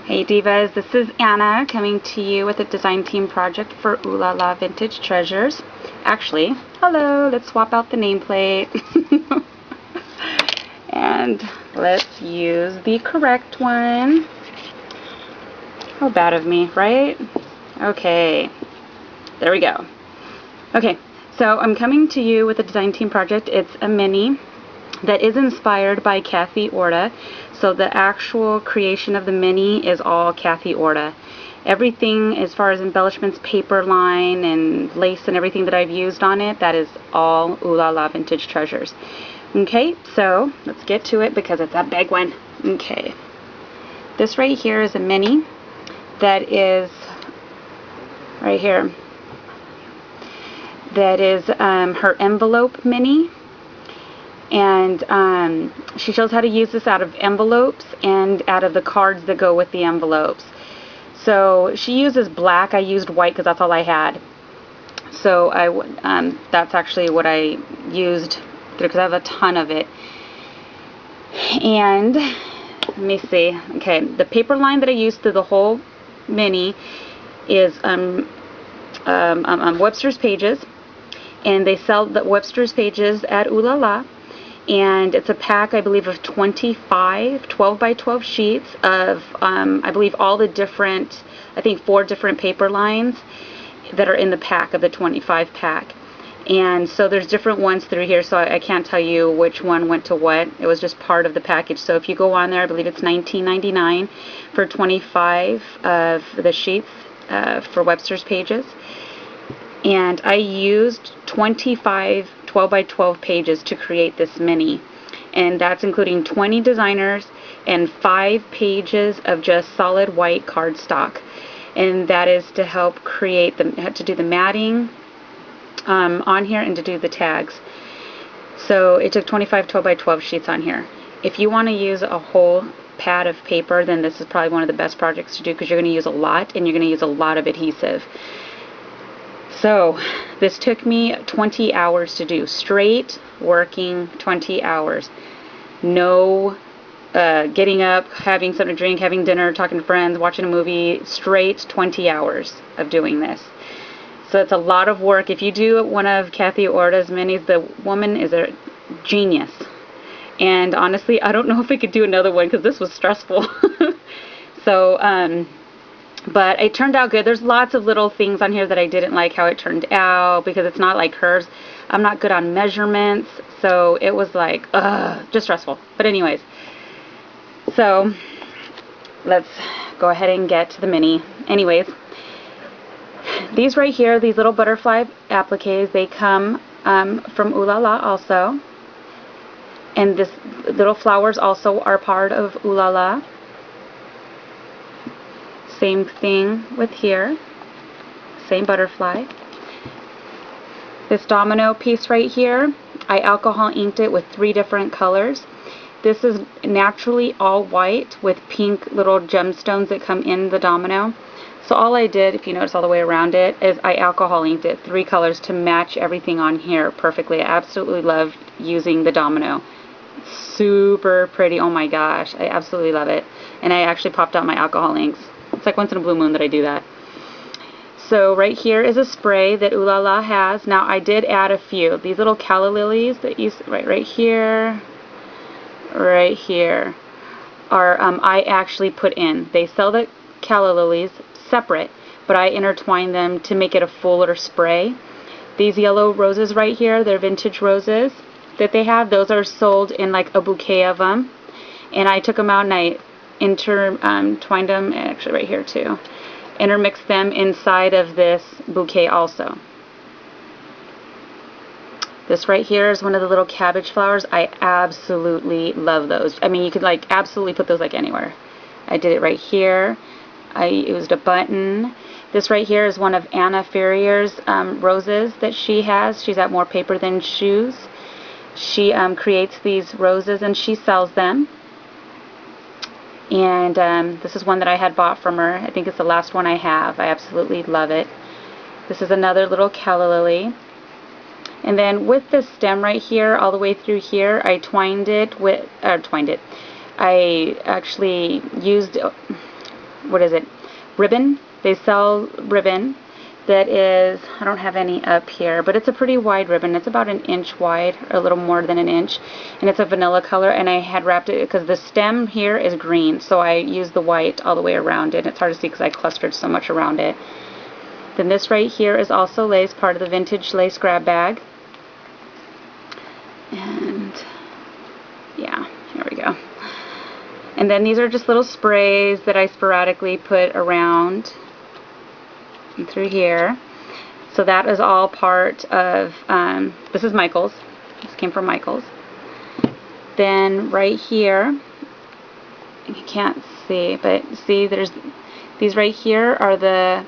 Hey Divas, this is Anna coming to you with a design team project for Ooh La La Vintage Treasures. Actually, hello, let's swap out the nameplate. And let's use the correct one. How bad of me, right? Okay, there we go. Okay, so I'm coming to you with a design team project. It's a mini that is inspired by Kathy Orta. So the actual creation of the mini is all Kathy Orta. Everything as far as embellishments, paper line and lace and everything that I've used on it, that is all Ooh La La Vintage Treasures. Okay, so let's get to it because it's a big one. Okay, this right here is a mini that is right here. That is her envelope mini. And she shows how to use this out of envelopes and out of the cards that go with the envelopes. So she uses black. I used white because that's all I had. So that's actually what I used because I have a ton of it. And let me see. Okay, the paper line that I used through the whole mini is Webster's Pages, and they sell the Webster's Pages at Ooh La La. And it's a pack, I believe, of 25 12 by 12 sheets of, I believe, all the different, I think 4 different paper lines that are in the pack of the 25 pack. And so there's different ones through here, so I can't tell you which one went to what. It was just part of the package. So if you go on there, I believe it's $19.99 for 25 of the sheets for Webster's Pages. And I used 25 12 by 12 pages to create this mini, and that's including 20 designers and 5 pages of just solid white cardstock, and that is to help create to do the matting on here and to do the tags. So it took 25 12 by 12 sheets on here. If you want to use a whole pad of paper, then this is probably one of the best projects to do because you're going to use a lot, and you're going to use a lot of adhesive. So this took me 20 hours to do, straight working 20 hours. No getting up, having something to drink, having dinner, talking to friends, watching a movie, straight 20 hours of doing this. So it's a lot of work. If you do one of Kathy Orta's minis, the woman is a genius. And honestly, I don't know if I could do another one because this was stressful. So, but it turned out good. There's lots of little things on here that I didn't like how it turned out because it's not like hers. I'm not good on measurements, so it was like, just stressful. But anyways, so let's go ahead and get to the mini. Anyways, these right here, these little butterfly appliques, they come from Ooh La La also. And this little flowers also are part of Ooh La La. Same thing with here, same butterfly. This domino piece right here, I alcohol inked it with 3 different colors. This is naturally all white with pink little gemstones that come in the domino. So all I did, if you notice all the way around it, is I alcohol inked it 3 colors to match everything on here perfectly. I absolutely love using the domino. Super pretty, oh my gosh, I absolutely love it. And I actually popped out my alcohol inks. It's like once in a blue moon that I do that. So right here is a spray that Ooh La La has. Now I did add a few. These little calla lilies that you see right here, are I actually put in. They sell the calla lilies separate, but I intertwine them to make it a fuller spray. These yellow roses right here, they're vintage roses that they have. Those are sold in like a bouquet of them. And I took them out and I intertwined them, actually right here too, intermixed them inside of this bouquet also. This right here is one of the little cabbage flowers. I absolutely love those. I mean, you could like absolutely put those like anywhere. I did it right here. I used a button. This right here is one of Anna Ferrier's roses that she has. She's got more paper than shoes. She creates these roses and she sells them. And this is one that I had bought from her. I think it's the last one I have. I absolutely love it. This is another little calla lily. And then with this stem right here, all the way through here, I twined it with, I actually used what is it, ribbon. They sell ribbon that is, I don't have any up here, but it's a pretty wide ribbon. It's about an inch wide, or a little more than an inch, and it's a vanilla color, and I had wrapped it because the stem here is green, so I used the white all the way around it. It's hard to see because I clustered so much around it. Then this right here is also lace, part of the vintage lace grab bag. And yeah, here we go. And then these are just little sprays that I sporadically put around and through here. So that is all part of, this is Michael's. This came from Michael's. Then right here, you can't see, but see there's, these right here are the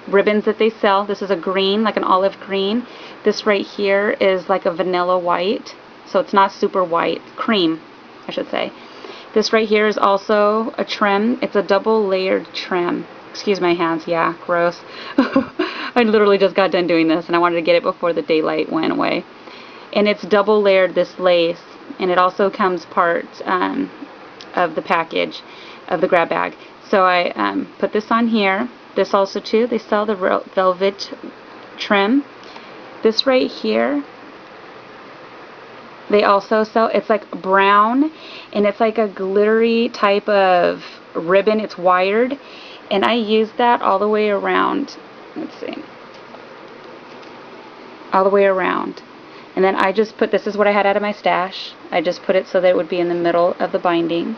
ribbons that they sell. This is a green, like an olive green. This right here is like a vanilla white, so it's not super white, cream, I should say. This right here is also a trim. It's a double layered trim. Excuse my hands, yeah, gross. I literally just got done doing this and I wanted to get it before the daylight went away. And it's double layered, this lace, and it also comes part of the package of the grab bag. So I put this on here. This also too, they sell the velvet trim. This right here, they also sell, it's like brown, and it's like a glittery type of ribbon. It's wired, and I use that all the way around. Let's see, all the way around. And then I just put, this is what I had out of my stash. I just put it so that it would be in the middle of the binding.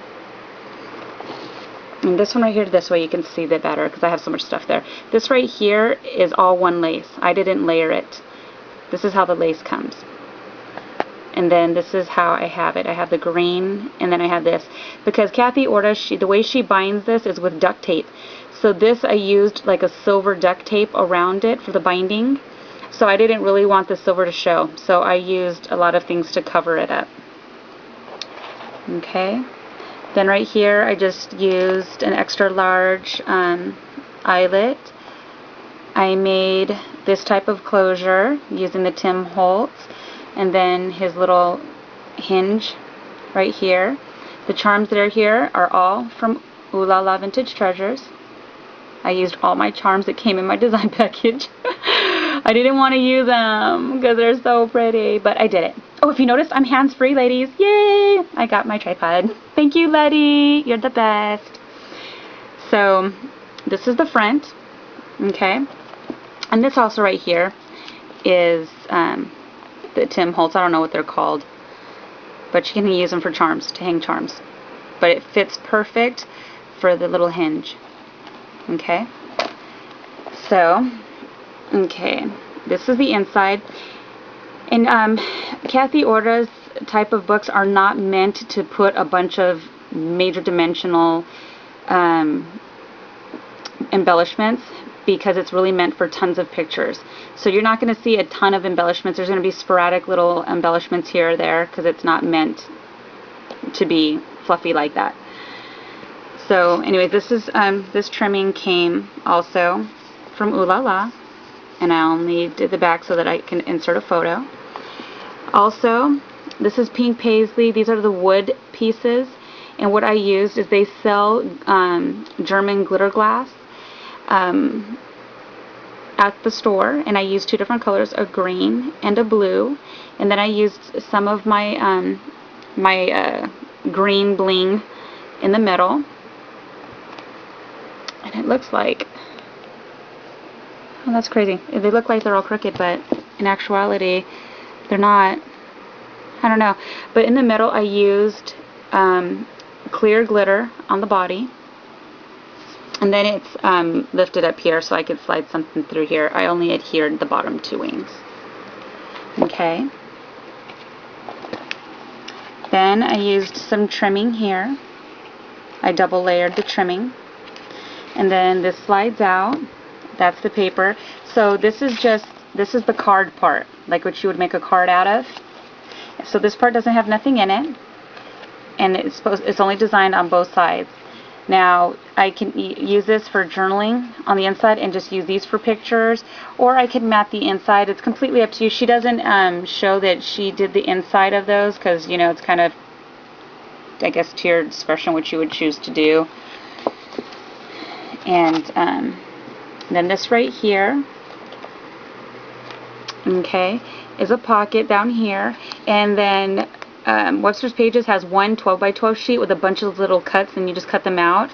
And this one right here, this way you can see that better because I have so much stuff there. This right here is all one lace. I didn't layer it. This is how the lace comes. And then this is how I have it. I have the green, and then I have this. Because Kathy Orta, the way she binds this is with duct tape. So this I used like a silver duct tape around it for the binding. So I didn't really want the silver to show. So I used a lot of things to cover it up. Okay. Then right here I just used an extra large eyelet. I made this type of closure using the Tim Holtz, and then his little hinge right here. The charms that are here are all from Ooh La La Vintage Treasures. I used all my charms that came in my design package. I didn't want to use them because they're so pretty, but I did it. Oh, if you noticed, I'm hands-free, ladies. Yay! I got my tripod. Thank you, Letty. You're the best. So, this is the front. Okay. And this also right here is the Tim Holtz. I don't know what they're called, but you can use them for charms, to hang charms. But it fits perfect for the little hinge. Okay. So, okay, this is the inside. And Kathy Orta's type of books are not meant to put a bunch of major dimensional embellishments, because it's really meant for tons of pictures. So you're not going to see a ton of embellishments. There's going to be sporadic little embellishments here or there because it's not meant to be fluffy like that. So anyway, this is this trimming came also from Ooh La La, and I only did the back so that I can insert a photo. Also, this is pink paisley. These are the wood pieces, and what I used is they sell German glitter glass at the store, and I used two different colors, a green and a blue, and then I used some of my green bling in the middle, and it looks like, oh, that's crazy. They look like they're all crooked, but in actuality they're not. I don't know, but in the middle I used clear glitter on the body, and then it's lifted up here so I could slide something through here. I only adhered the bottom two wings. Okay. Then I used some trimming here. I double layered the trimming. And then this slides out. That's the paper. So this is the card part, like what you would make a card out of. So this part doesn't have nothing in it, and it's only designed on both sides. Now I can use this for journaling on the inside and just use these for pictures, or I can mat the inside. It's completely up to you. She doesn't show that she did the inside of those because, you know, it's kind of, I guess, to your discretion what you would choose to do. And then this right here, okay, is a pocket down here. And then Webster's Pages has one 12 by 12 sheet with a bunch of little cuts, and you just cut them out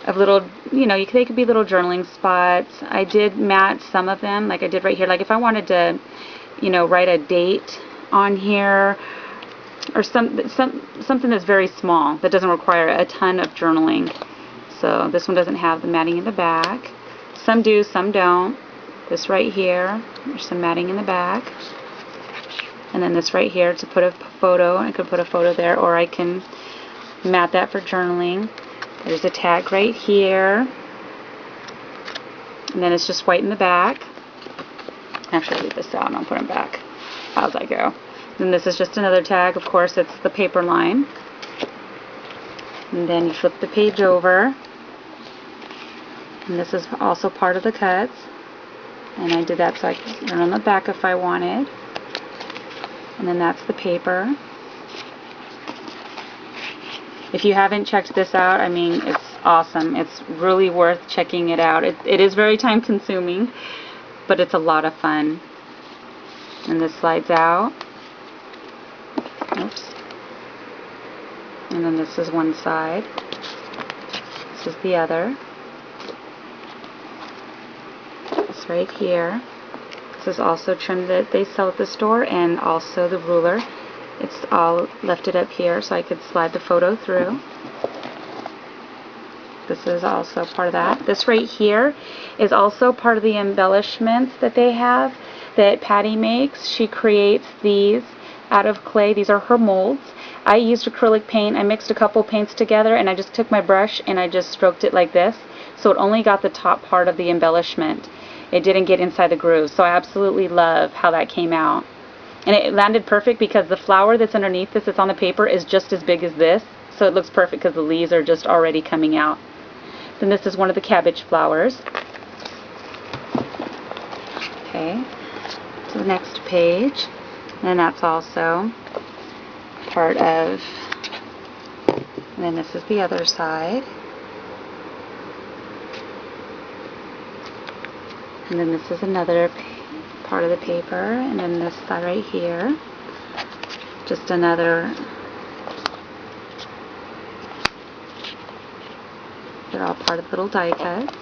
of little, you know, they could be little journaling spots. I did mat some of them, like I did right here. Like if I wanted to, you know, write a date on here, or something that's very small that doesn't require a ton of journaling. So this one doesn't have the matting in the back. Some do, some don't. This right here, there's some matting in the back. And then this right here to put a photo. I could put a photo there, or I can mat that for journaling. There's a tag right here. And then it's just white in the back. Actually, I'll leave this out and I'll put them back as I go. Then this is just another tag. Of course, it's the paper line. And then you flip the page over. And this is also part of the cuts. And I did that so I could run on the back if I wanted. And then that's the paper. If you haven't checked this out, I mean, it's awesome. It's really worth checking it out. It is very time consuming, but it's a lot of fun. And this slides out. Oops. And then this is one side. This is the other. This right here. This is also trim that they sell at the store, and also the ruler. It's all lifted up here so I could slide the photo through. This is also part of that. This right here is also part of the embellishments that they have that Patty makes. She creates these out of clay. These are her molds. I used acrylic paint. I mixed a couple paints together, and I just took my brush and I just stroked it like this. So it only got the top part of the embellishment. It didn't get inside the groove. So I absolutely love how that came out. And it landed perfect because the flower that's underneath this, that's on the paper, is just as big as this. So it looks perfect because the leaves are just already coming out. Then this is one of the cabbage flowers. Okay, to the next page. And that's also part of, and then this is the other side. And then this is another part of the paper, and then this side right here, just another, they're all part of little die cuts.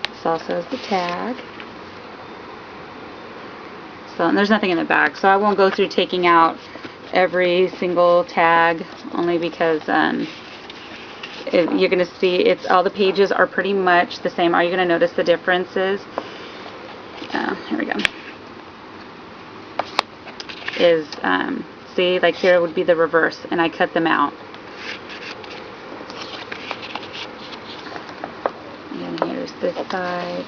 This also is the tag. So, and there's nothing in the back, so I won't go through taking out every single tag, only because you're going to see it's all the pages are pretty much the same. Are you going to notice the differences? Here we go. Is see, like here would be the reverse, and I cut them out. And here's this side.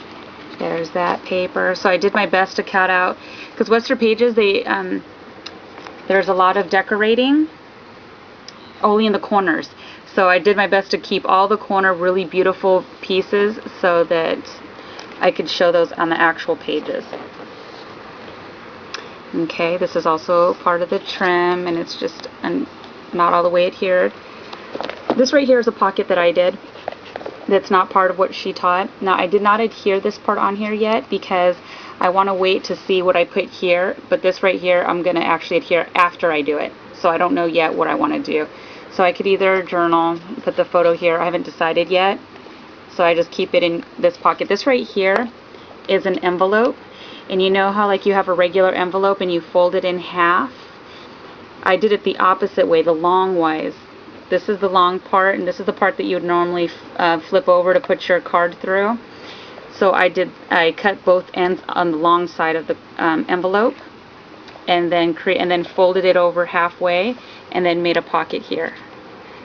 There's that paper. So I did my best to cut out, because Webster Pages, they there's a lot of decorating only in the corners. So I did my best to keep all the corner really beautiful pieces so that I could show those on the actual pages. Okay, this is also part of the trim, and it's just not all the way adhered. This right here is a pocket that I did that's not part of what she taught. Now, I did not adhere this part on here yet because I want to wait to see what I put here, but this right here I'm going to actually adhere after I do it. So I don't know yet what I want to do. So I could either journal, put the photo here, I haven't decided yet. So I just keep it in this pocket. This right here is an envelope. And you know how like you have a regular envelope and you fold it in half? I did it the opposite way, the long wise. This is the long part, and this is the part that you would normally flip over to put your card through. So I cut both ends on the long side of the envelope, and then folded it over halfway, and then made a pocket here.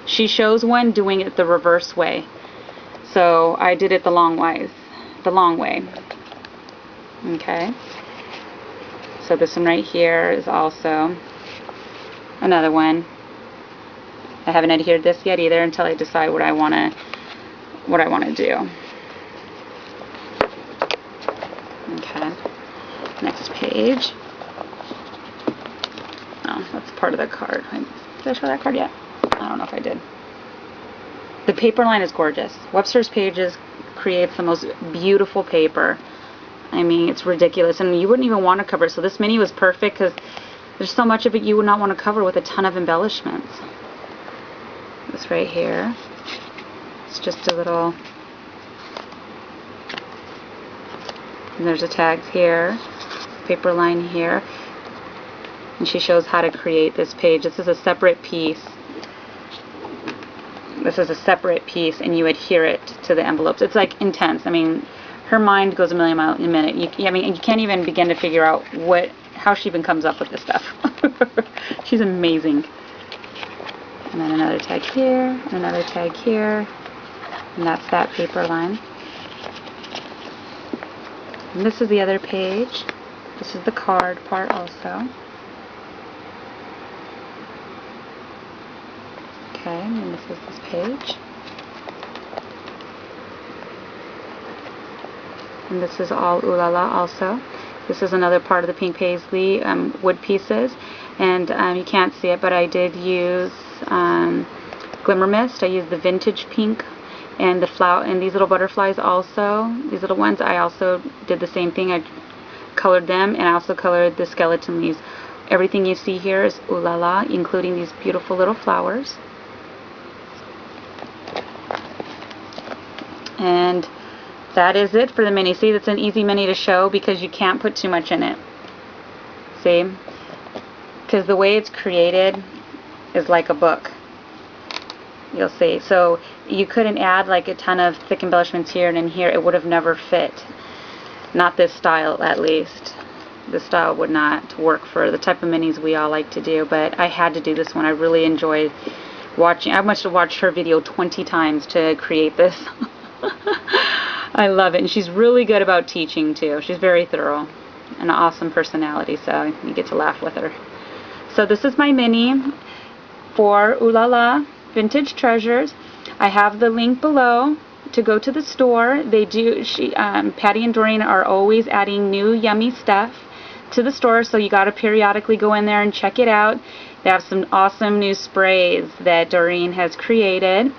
She shows one doing it the reverse way. So I did it the long way. Okay. So this one right here is also another one. I haven't adhered this yet either until I decide what I want to do. Okay. Next page. Oh, that's part of the card. Did I show that card yet? I don't know if I did. The paper line is gorgeous. Webster's Pages creates the most beautiful paper. I mean, it's ridiculous, and you wouldn't even want to cover it. So this mini was perfect because there's so much of it you would not want to cover with a ton of embellishments. This right here, it's just a little, and there's a tag here, paper line here, and she shows how to create this page. This is a separate piece. This is a separate piece, and you adhere it to the envelopes. It's like intense. I mean, her mind goes a million miles a minute. I mean, you can't even begin to figure out how she even comes up with this stuff. She's amazing. And then another tag here, and another tag here, and that's that paper line. And this is the other page. This is the card part also. Okay, and this is this page. And this is all Ooh La La also. This is another part of the pink paisley wood pieces. And you can't see it, but I did use Glimmer Mist. I used the vintage pink, and the flower, and these little butterflies also, these little ones, I also did the same thing. I colored them, and I also colored the skeleton leaves. Everything you see here is Ooh La La, including these beautiful little flowers. And that is it for the mini. See, that's an easy mini to show because you can't put too much in it. See? Because the way it's created is like a book. You'll see. So you couldn't add like a ton of thick embellishments here and in here. It would have never fit. Not this style, at least. This style would not work for the type of minis we all like to do. But I had to do this one. I really enjoyed watching. I must have watched her video 20 times to create this. I love it. And she's really good about teaching too. She's very thorough. An awesome personality, so you get to laugh with her. So this is my mini for Ooh La La Vintage Treasures. I have the link below to go to the store. They do, Patty and Doreen are always adding new yummy stuff to the store, so you got to periodically go in there and check it out. They have some awesome new sprays that Doreen has created,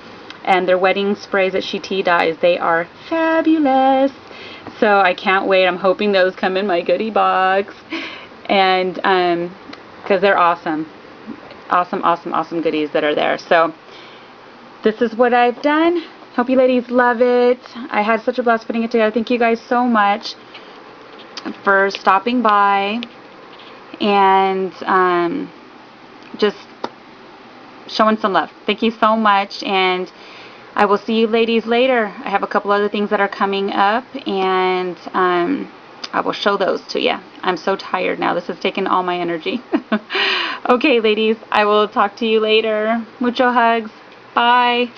and their wedding sprays that she tea dyes. They are fabulous. So I can't wait. I'm hoping those come in my goodie box, and because they're awesome. Awesome goodies that are there. So this is what I've done. Hope you ladies love it. I had such a blast putting it together. Thank you guys so much for stopping by and just showing some love. Thank you so much, and I will see you ladies later. I have a couple other things that are coming up, and I will show those to you. I'm so tired now. This has taken all my energy. Okay, ladies, I will talk to you later. Mucho hugs. Bye.